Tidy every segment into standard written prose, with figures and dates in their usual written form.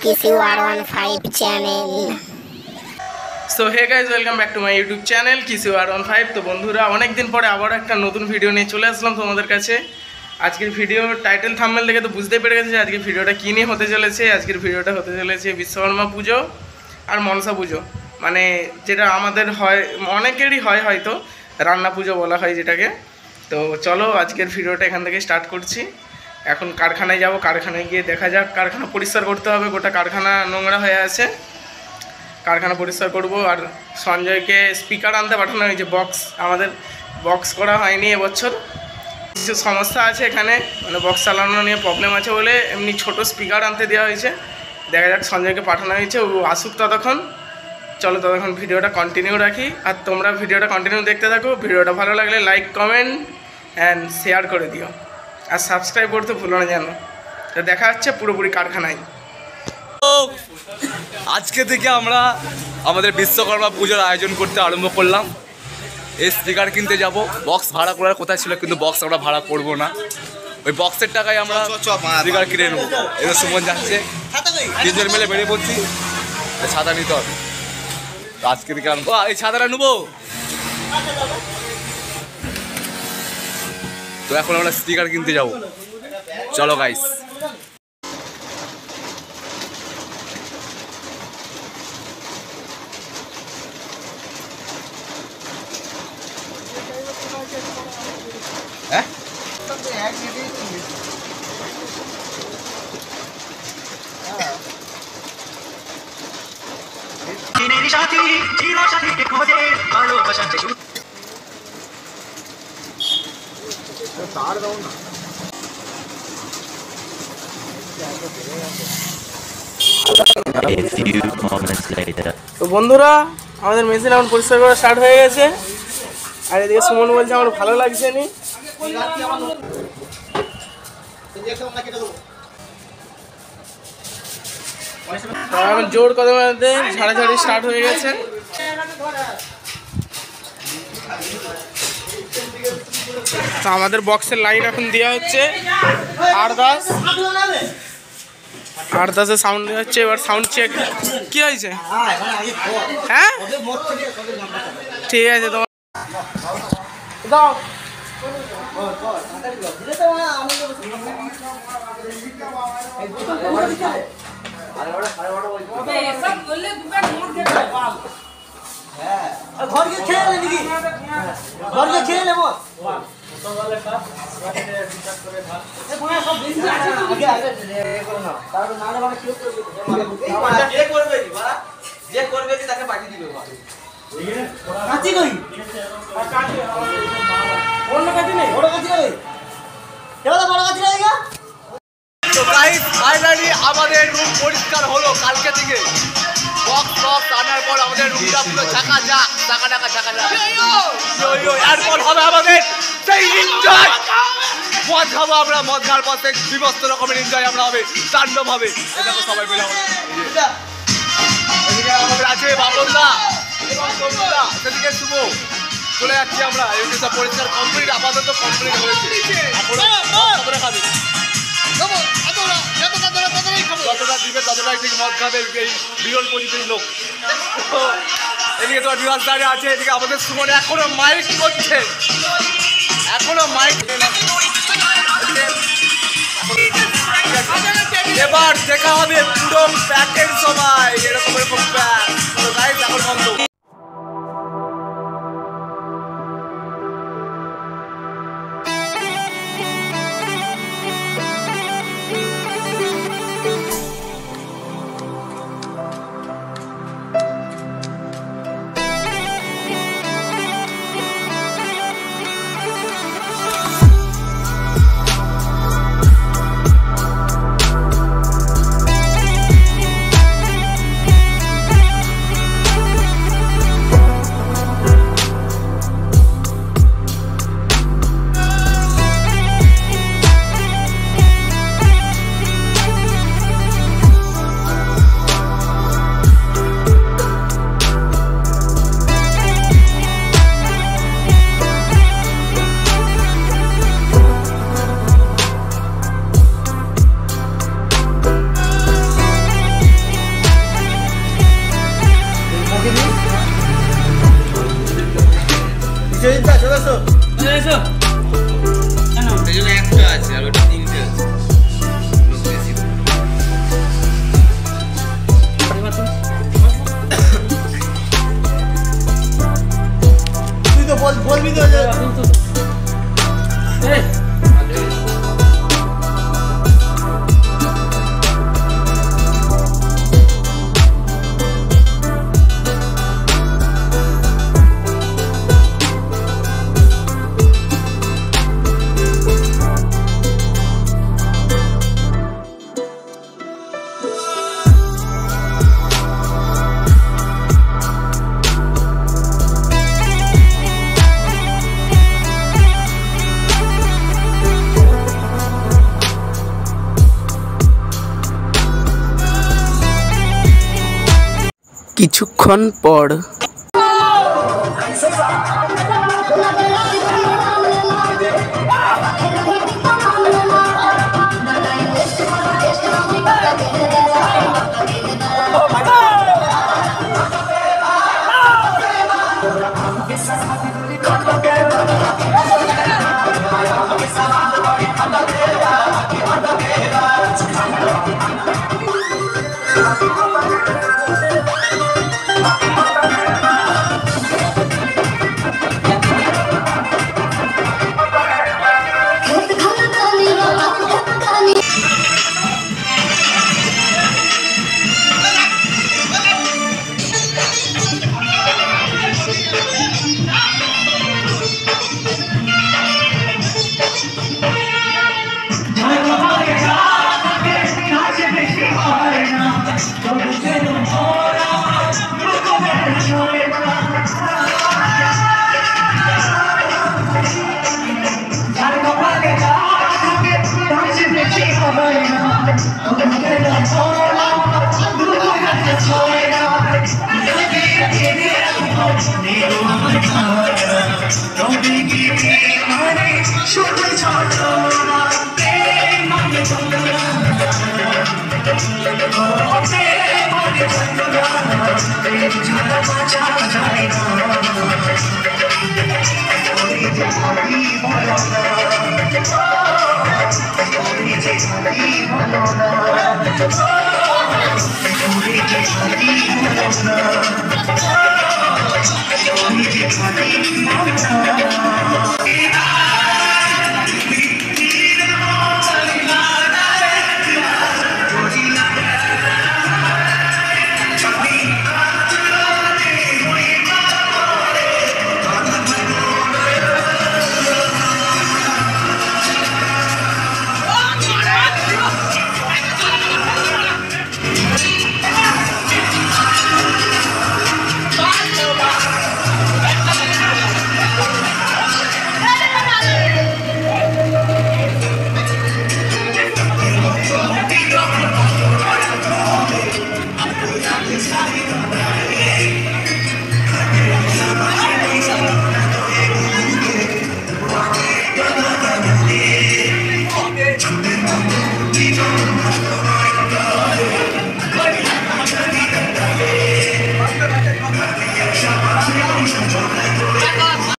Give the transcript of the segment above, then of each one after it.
KCUR15 channel. So hey guys, welcome back to my YouTube channel KCUR15। তো বন্ধুরা অনেক দিন পরে আবার একটা নতুন ভিডিও নিয়ে চলে আসলাম তোমাদের কাছে। আজকের ভিডিও টাইটেল থাম্বনেল দেখে তো বুঝতেই পেরে গেছে আজকের ভিডিওটা কী নিয়ে হতে চলেছে। আজকের ভিডিওটা হতে চলেছে বিশ্বকর্মা পুজো আর মনসা পুজো, মানে যেটা আমাদের হয় অনেকেরই হয়, হয়তো রান্না পুজো বলা হয় যেটাকে। তো চলো আজকের ভিডিওটা এখান থেকে স্টার্ট করছি। এখন কারখানায় যাব, কারখানায় গিয়ে দেখা যাক। কারখানা পরিষ্কার করতে হবে, গোটা কারখানা নোংরা হয়ে আছে, কারখানা পরিষ্কার করব। আর সঞ্জয়কে স্পিকার আনতে পাঠানো হয়েছে, বক্স আমাদের বক্স করা হয়নি এবছর, কিছু সমস্যা আছে এখানে, মানে বক্স চালানো নিয়ে প্রবলেম আছে বলে এমনি ছোট স্পিকার আনতে দেওয়া হয়েছে। দেখা যাক, সঞ্জয়কে পাঠানো হয়েছে, ও আসুক ততক্ষণ। চলো ততক্ষণ ভিডিওটা কন্টিনিউ রাখি, আর তোমরা ভিডিওটা কন্টিনিউ দেখতে থাকো। ভিডিওটা ভালো লাগলে লাইক, কমেন্ট অ্যান্ড শেয়ার করে দিও, আর সাবস্ক্রাইব করতে ভুলো না যেন। তো দেখা হচ্ছে পুরোপুরি কারখানায়। আজকে থেকে আমরা আমাদের বিশ্বকর্মা পুজোর আয়োজন করতে আরম্ভ করলাম। এই স্পিকার কিনতে যাব, বক্স ভাড়া করার কথা ছিল, কিন্তু বক্স আমরা ভাড়া করব না, ওই বক্সের টাকায় আমরা স্পিকার কিনে নেবো। এবার সুমন যাচ্ছে, তিনজন মিলে বেরিয়ে পড়ছি, ছাতা নিতে হবে। তো আজকে থেকে আনবো, এই ছাতাটা নেবো। তো এখন আমরা স্পিকার কিনতে যাব, চলো গাইস। তো বন্ধুরা, আমাদের মেশিন এখন পরিষ্কার করা স্টার্ট হয়ে গেছে। আর এদিকে সুমন বলছে আমার ভালো লাগছে নি। এখন জোর কদমে ঝাড়াঝাড়ি স্টার্ট হয়ে গেছে। তো আমাদের বক্সের লাইন এখন দেওয়া হচ্ছে 8-10 সাউন্ড দেওয়া হচ্ছে। এবার সাউন্ড চেক কি হয়েছে? হ্যাঁ ঠিক আছে, তোমার দাও। আমাদের রুম পরিষ্কার হলো কালকে থেকে। বক্স আনার পর আমাদের রুমটা পুরো ঝাঁকা এরপর হবে আমাদের সেই এনজয়। মদ খাবো আমরা, মদ খাওয়ার পর থেকে বিভস্ত রকমের এনজয় আমরা হবে, তাণ্ডব হবে। এটা তো সবাই মিলে এদিকে আমাদের আছে বাবনদা এবং বন্ধুদা, সেদিকে শুভ চলে যাচ্ছি আমরা। এদিকে সব পরিষ্কার কমপ্লিট, আপাতত কমপ্লিট হয়েছে। এখন খাবে যতটা দিবে ততটাই ঠিক মদ খাবে এই বিরল পরিচিতির লোক। এদিকে তোমার বিভাগ দাঁড়িয়ে আছে, এদিকে আমাদের সুমন এখনো মাইক করছে, এখনো মাইক। এবার দেখা হবে পুরো প্যাকের সময়, এরকম প্যাক এখন বন্ধ। আছে আর ওটা 3টে আছে। তুই তো বলবি তো কিছুক্ষণ পর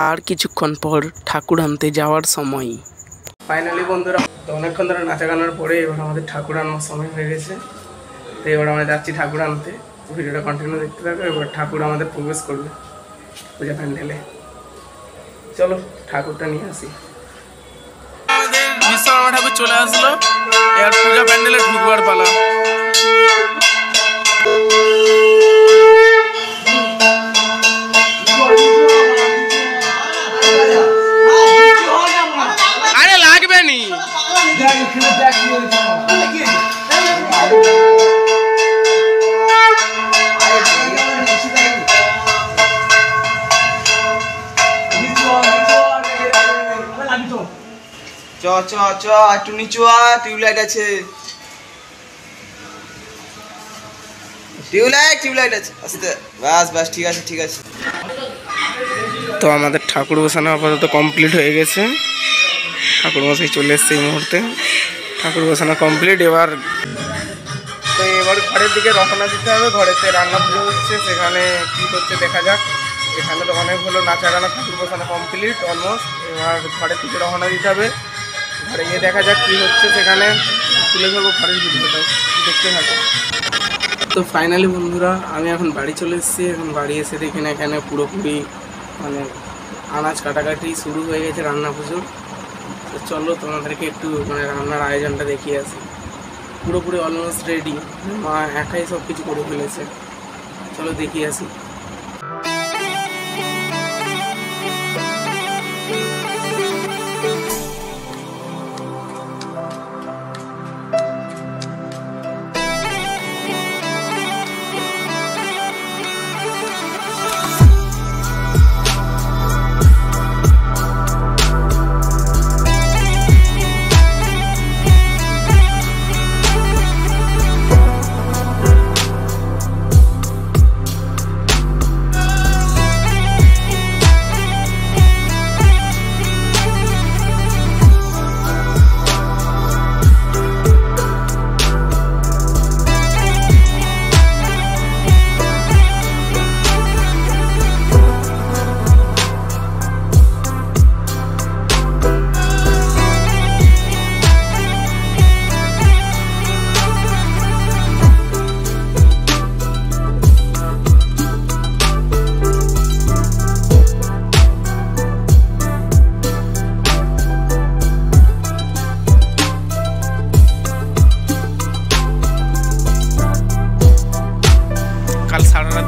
আর কিছুক্ষণ পর ঠাকুর আনতে যাওয়ার সময়। ফাইনালি বন্ধুরা, তো অনেকক্ষণ ধরে নাচা গানার পরে এবার আমাদের ঠাকুর আনার সময় হয়ে গেছে। তো এবার আমরা যাচ্ছি ঠাকুর আনতে। ভিডিওটা কন্টিনিউ দেখতে থাকো। এবার ঠাকুর আমাদের প্রবেশ করবে পূজা প্যান্ডেলে। চলো ঠাকুরটা নিয়ে আসি। আমাদের বিশ্বকর্মা ঠাকুর চলে আসলো, এবার পূজা প্যান্ডেলে ঢুকবার পালা। আরে লাগবে নি। চ চ চ একটু নিচু টিউবলাইট আছে, টিউবলাইট আছে, আস্তে বাস বাস, ঠিক আছে ঠিক আছে। তো আমাদের ঠাকুর বসানো আপাতত কমপ্লিট হয়ে গেছে। ঠাকুর মশাই চলে এসছে এই মুহূর্তে। ঠাকুর বসানো কমপ্লিট। এবার ঘরের দিকে রওনা দিতে হবে। ঘরেতে রান্না পুজো হচ্ছে, সেখানে কী হচ্ছে দেখা যাক। এখানে তো অনেক হলো নাচা গানা, ঠাকুর বসানো কমপ্লিট অলমোস্ট। এবার ঘরের দিকে রওনা দিতে হবে। ঘরে গিয়ে দেখা যাক কী হচ্ছে, সেখানে তুলে ধরবো ঘরের ভিডিওটা, দেখতে থাকো। তো ফাইনালি বন্ধুরা আমি এখন বাড়ি চলে এসেছি। এখন বাড়ি এসে দেখি না এখানে পুরোপুরি মানে আনাজ কাটাকাটি শুরু হয়ে গেছে রান্না পুজোর। তো চলো তোমাদেরকে একটু মানে রান্নার আয়োজনটা দেখিয়ে আসি। পুরোপুরি অলমোস্ট রেডি, মা একাই সব কিছু করে ফেলেছে। চলো দেখিয়ে আসি।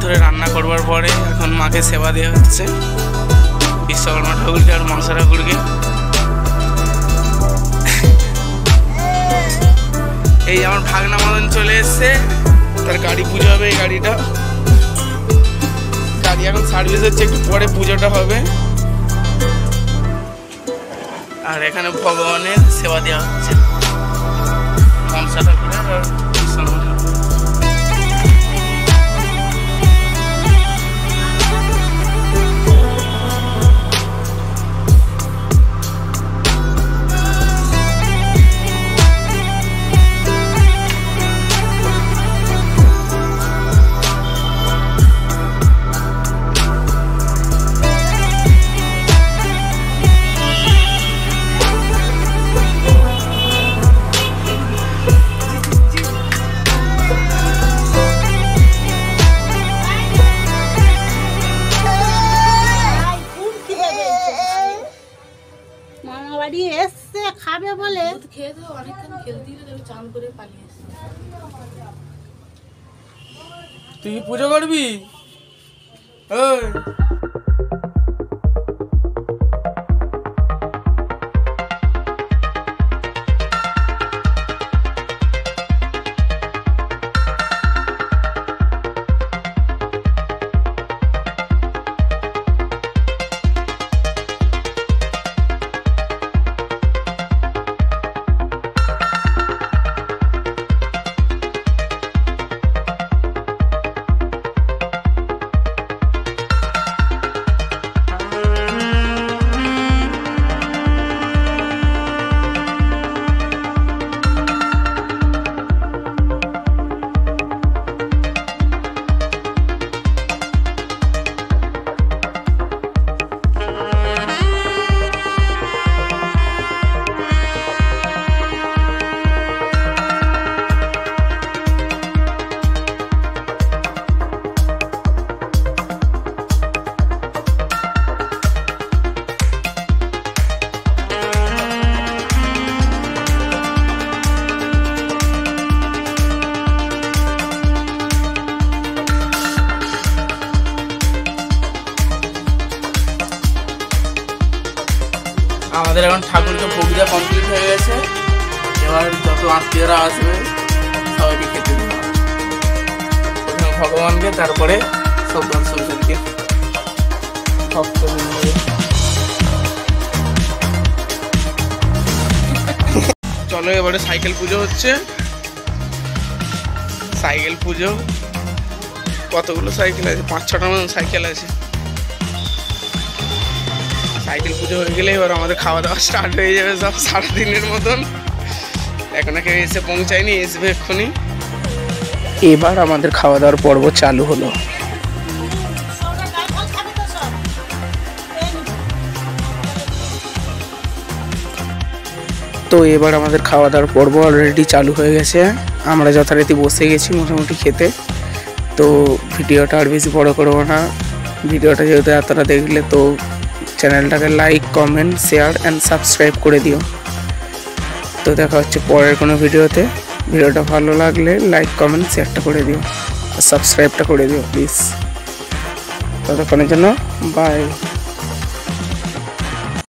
ধরে রান্না করবার পরে এখন মাকে সেবা দেওয়া হচ্ছে, বিশ্বকর্মা ঠাকুরকে আর মনসা ঠাকুরকে। এই আমার ভাগনা মদন চলে এসছে, তার গাড়ি পুজো হবে। এই গাড়ি এখন সার্ভিস হচ্ছে, একটু পরে পুজোটা হবে। আর এখানে ভগবানের সেবা দেওয়া হচ্ছে মনসা ঠাকুরের আর বিশ্বকর্মা ঠাকুর। খাবে বলে তুই পুজো করবি? আমাদের এখন ঠাকুরকে ভোগ দেওয়া কমপ্লিট হয়ে গেছে। এবার যত আত্মীয়রা আসবে সবাইকে খেতে দেওয়া, প্রথমে ভগবানকে, তারপরে সব দর্শকদেরকে, ভক্তবৃন্দকে। চলো এবারে সাইকেল পুজো হচ্ছে। সাইকেল পুজো কতগুলো সাইকেল আছে, 5-6টা মতন সাইকেল আছে। সাইকেল পুজো হয়ে গেলে এবার আমাদের খাওয়া দাওয়া স্টার্ট হয়ে যাবে সব সারাদিনের মতন। এখন কেউ এসে পৌঁছায়নি, আসবে এক্ষুনি। এবার আমাদের খাওয়া দাওয়ার পর্ব চালু হলো। তো তো এবার আমাদের খাওয়া দাওয়ার পর্ব অলরেডি চালু হয়ে গেছে। আমরা যথারীতি বসে গেছি মোটামুটি খেতে। তো ভিডিওটা আর বেশি বড় করবো না। ভিডিওটা যেহেতু এতটা দেখলে তো চ্যানেলটাকে like, comment, share and subscribe করে দিও। তো দেখা হচ্ছে পরের কোনো ভিডিওতে। ভিডিওটা ভালো লাগলে লাইক, কমেন্ট, শেয়ারটা করে দিও আর সাবস্ক্রাইবটা করে দিও প্লিজ। ততক্ষণের জন্য বাই।